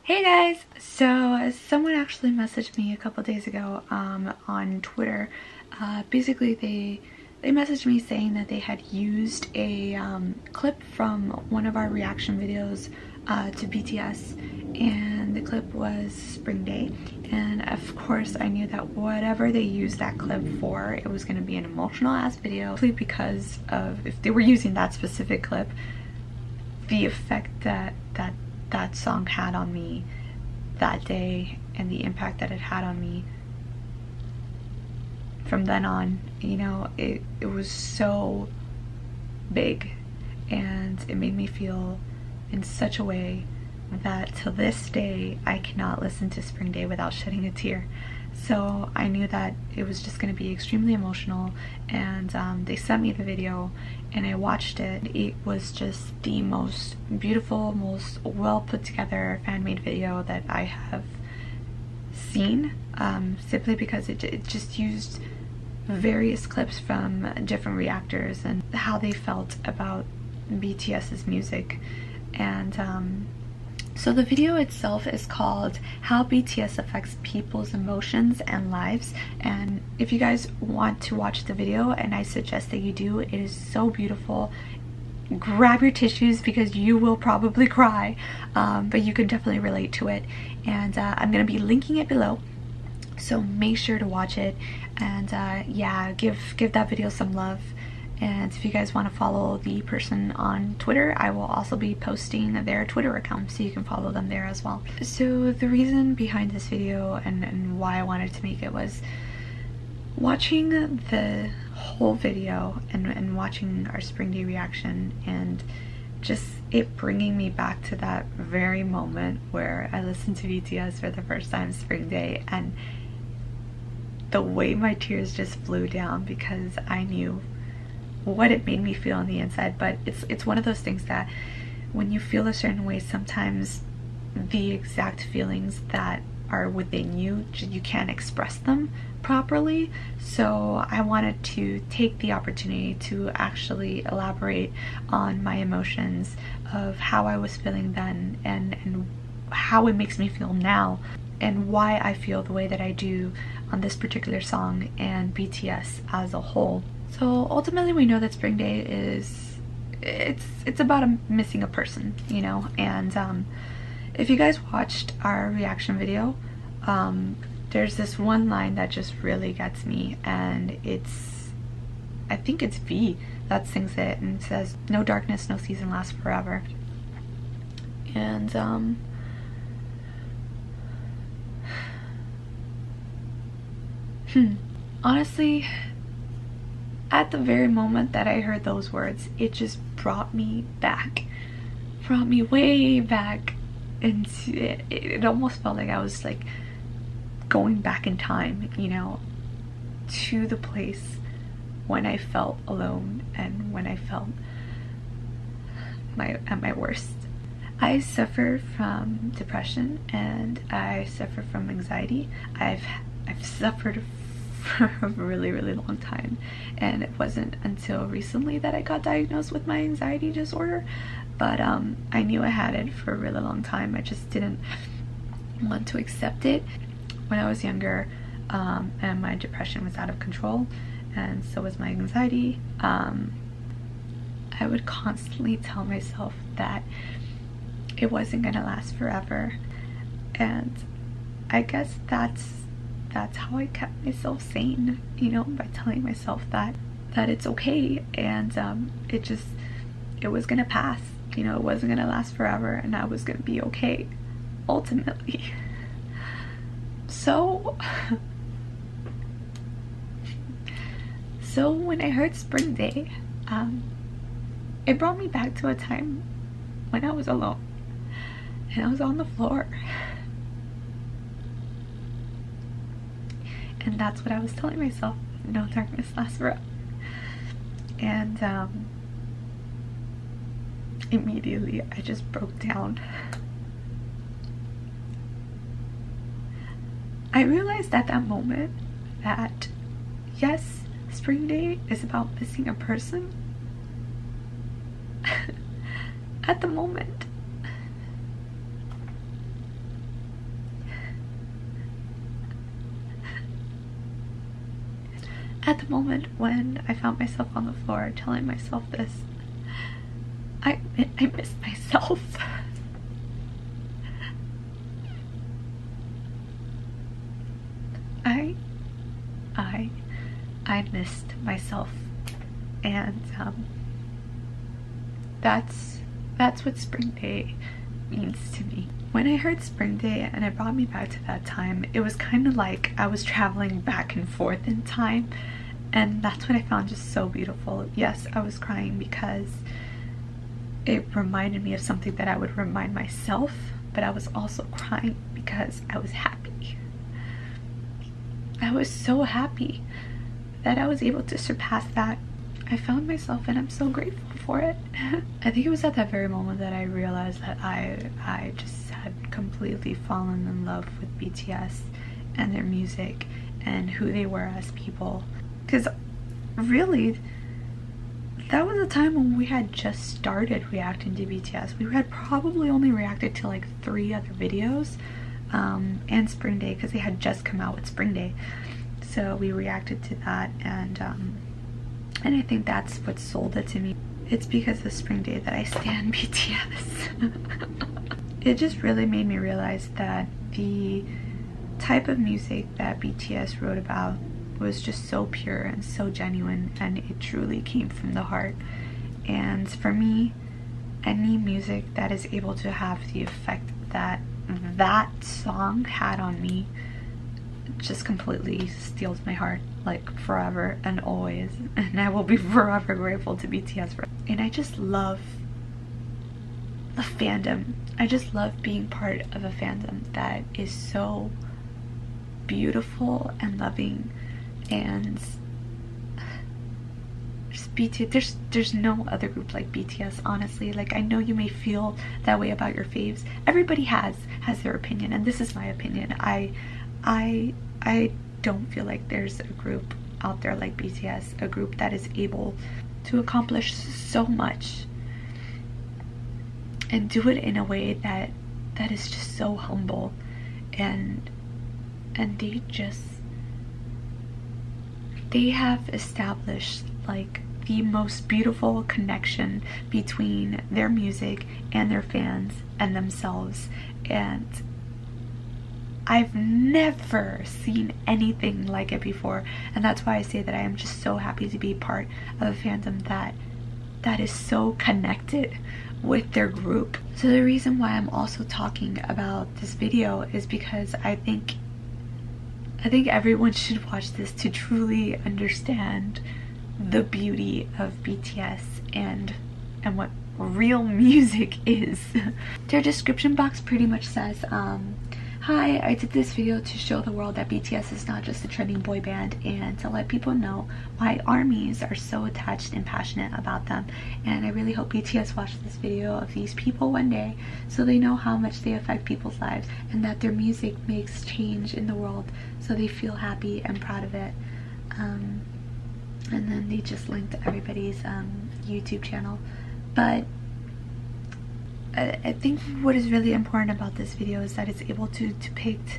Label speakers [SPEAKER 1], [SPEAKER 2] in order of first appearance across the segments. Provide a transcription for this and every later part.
[SPEAKER 1] Hey guys! So someone actually messaged me a couple days ago on Twitter. Basically they messaged me saying that they had used a clip from one of our reaction videos to BTS, and the clip was Spring Day. And of course I knew that whatever they used that clip for, it was going to be an emotional ass video, simply because of, if they were using that specific clip, the effect that song had on me that day and the impact that it had on me from then on. You know, it was so big, and it made me feel in such a way that to this day I cannot listen to Spring Day without shedding a tear. So I knew that it was just going to be extremely emotional, and they sent me the video and I watched it. It was just the most beautiful, most well put together fan-made video that I have seen, simply because it just used various clips from different reactors and how they felt about BTS's music. And so the video itself is called How BTS Affects People's Emotions and Lives, and if you guys want to watch the video, and I suggest that you do, it is so beautiful. Grab your tissues because you will probably cry, but you can definitely relate to it, and I'm going to be linking it below, so make sure to watch it. And yeah, give that video some love. And if you guys want to follow the person on Twitter, I will also be posting their Twitter account, so you can follow them there as well. So the reason behind this video and why I wanted to make it was watching the whole video and watching our Spring Day reaction, and just it bringing me back to that very moment where I listened to BTS for the first time, Spring Day, and the way my tears just flew down because I knew what it made me feel on the inside. But it's one of those things that when you feel a certain way, sometimes the exact feelings that are within you, you can't express them properly. So I wanted to take the opportunity to actually elaborate on my emotions of how I was feeling then, and how it makes me feel now, and why I feel the way that I do on this particular song and BTS as a whole. So ultimately we know that Spring Day is, it's about missing a person, you know. And if you guys watched our reaction video, there's this one line that just really gets me, and I think it's V that sings it, and it says, "No darkness, no season lasts forever." And honestly, at the very moment that I heard those words, it just brought me way back into it. It almost felt like I was like going back in time, you know, to the place when I felt alone and when I felt at my worst. I suffer from depression and I suffer from anxiety. I've suffered for a really long time, and it wasn't until recently that I got diagnosed with my anxiety disorder. But I knew I had it for a really long time. I just didn't want to accept it. When I was younger, and my depression was out of control, and so was my anxiety, I would constantly tell myself that it wasn't gonna last forever, and I guess that's how I kept myself sane, you know, by telling myself that it's okay, and it was gonna pass, you know, it wasn't gonna last forever, and I was gonna be okay ultimately. So when I heard Spring Day, it brought me back to a time when I was alone and I was on the floor. And that's what I was telling myself, no darkness lasts forever. And immediately I just broke down. I realized at that moment that yes, Spring Day is about missing a person. At the moment, at the moment when I found myself on the floor telling myself this, I miss myself. I missed myself, and that's what Spring Day means to me. When I heard Spring Day and it brought me back to that time, it was kind of like I was traveling back and forth in time, and that's what I found just so beautiful. Yes, I was crying because it reminded me of something that I would remind myself, but I was also crying because I was happy. I was so happy that I was able to surpass that. I found myself, and I'm so grateful for it. I think it was at that very moment that I realized that I just had completely fallen in love with BTS and their music and who they were as people. Because really, that was a time when we had just started reacting to BTS. We had probably only reacted to like 3 other videos, and Spring Day, because they had just come out with Spring Day. So we reacted to that, and I think that's what sold it to me. It's because of Spring Day that I stan BTS. It just really made me realize that the type of music that BTS wrote about was just so pure and so genuine, and it truly came from the heart. And for me, any music that is able to have the effect that that song had on me just completely steals my heart, like forever and always, and I will be forever grateful to BTS for it. And I just love the fandom. I just love being part of a fandom that is so beautiful and loving, and just BTS, there's no other group like BTS, honestly. Like, I know you may feel that way about your faves. Everybody has their opinion, and this is my opinion. I don't feel like there's a group out there like BTS, a group that is able to accomplish so much and do it in a way that is just so humble, and they have established like the most beautiful connection between their music and their fans and themselves, and I've never seen anything like it before. And that's why I say that I am just so happy to be part of a fandom that is so connected with their group. So the reason why I'm also talking about this video is because I think everyone should watch this to truly understand the beauty of BTS and what real music is. Their description box pretty much says, hi, I did this video to show the world that BTS is not just a trending boy band, and to let people know why ARMYs are so attached and passionate about them. And I really hope BTS watch this video of these people one day so they know how much they affect people's lives, and that their music makes change in the world so they feel happy and proud of it. And then they just linked everybody's YouTube channel. But I think what is really important about this video is that it's able to depict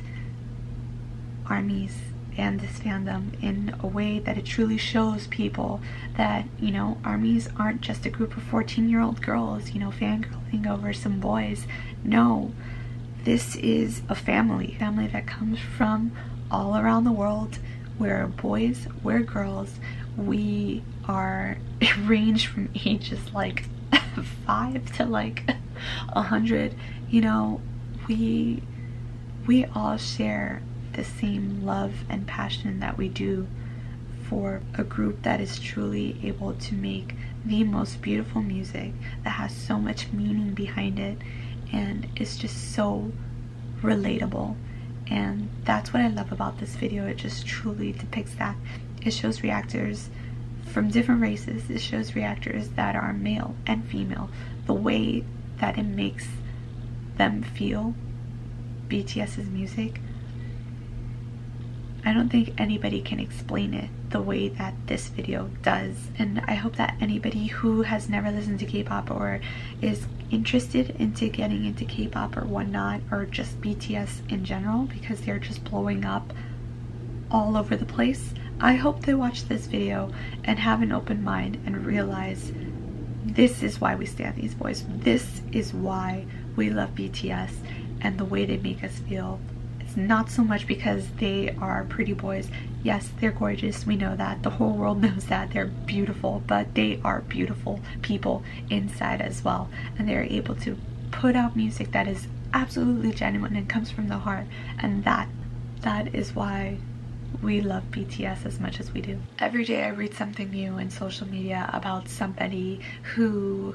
[SPEAKER 1] ARMYs and this fandom in a way that it truly shows people that, you know, ARMYs aren't just a group of 14-year-old girls, you know, fangirling over some boys. No, this is a family that comes from all around the world. We're boys, we're girls, we are range from ages like 5 to like 100, you know. We all share the same love and passion that we do for a group that is truly able to make the most beautiful music that has so much meaning behind it, and it's just so relatable. And that's what I love about this video. It just truly depicts that. It shows reactors from different races. It shows reactors that are male and female. The way that it makes them feel, BTS's music, I don't think anybody can explain it the way that this video does. And I hope that anybody who has never listened to K-pop or is interested into getting into K-pop or whatnot, or just BTS in general, because they're just blowing up all over the place, I hope they watch this video and have an open mind and realize this is why we stand these boys. This is why we love BTS and the way they make us feel. It's not so much because they are pretty boys. Yes, they're gorgeous, we know that. The whole world knows that. They're beautiful, but they are beautiful people inside as well. And they're able to put out music that is absolutely genuine and comes from the heart. And that is why we love BTS as much as we do. Every day I read something new in social media about somebody who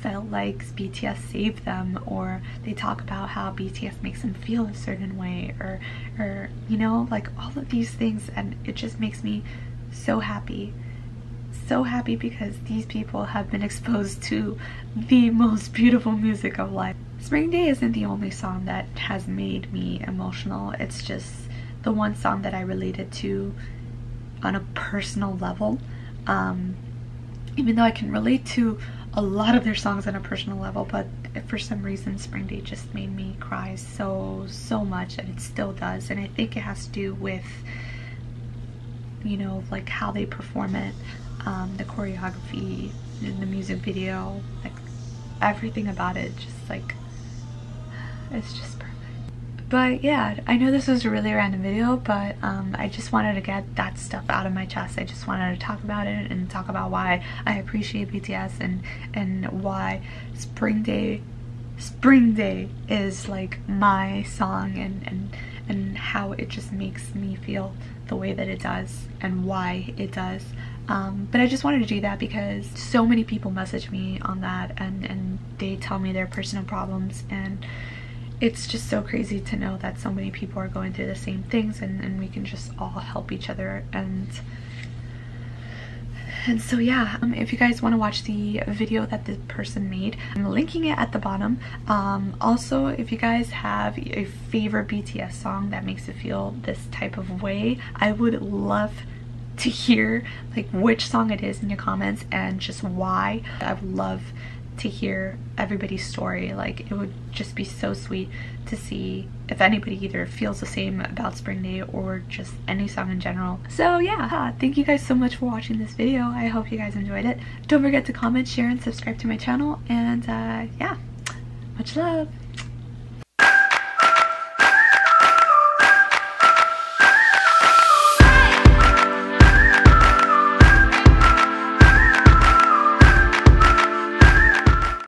[SPEAKER 1] felt like BTS saved them, or they talk about how BTS makes them feel a certain way, or you know, like all of these things, and it just makes me so happy. So happy because these people have been exposed to the most beautiful music of life. Spring Day isn't the only song that has made me emotional. It's just the one song that I related to on a personal level. Even though I can relate to a lot of their songs on a personal level, but for some reason Spring Day just made me cry so much, and it still does. And I think it has to do with, you know, like how they perform it, the choreography in the music video, like everything about it, just like, it's just perfect. But yeah, I know this was a really random video, but I just wanted to get that stuff out of my chest. I just wanted to talk about it and talk about why I appreciate BTS and why Spring Day is like my song, and how it just makes me feel the way that it does and why it does. But I just wanted to do that because so many people message me on that, and they tell me their personal problems, and it's just so crazy to know that so many people are going through the same things, and we can just all help each other. And so yeah, if you guys want to watch the video that the person made, I'm linking it at the bottom. Also, if you guys have a favorite BTS song that makes you feel this type of way, I would love to hear like which song it is in your comments and just why. I would love to hear everybody's story. Like, it would just be so sweet to see if anybody either feels the same about Spring Day or just any song in general. So yeah, thank you guys so much for watching this video. I hope you guys enjoyed it. Don't forget to comment, share, and subscribe to my channel. And yeah, much love.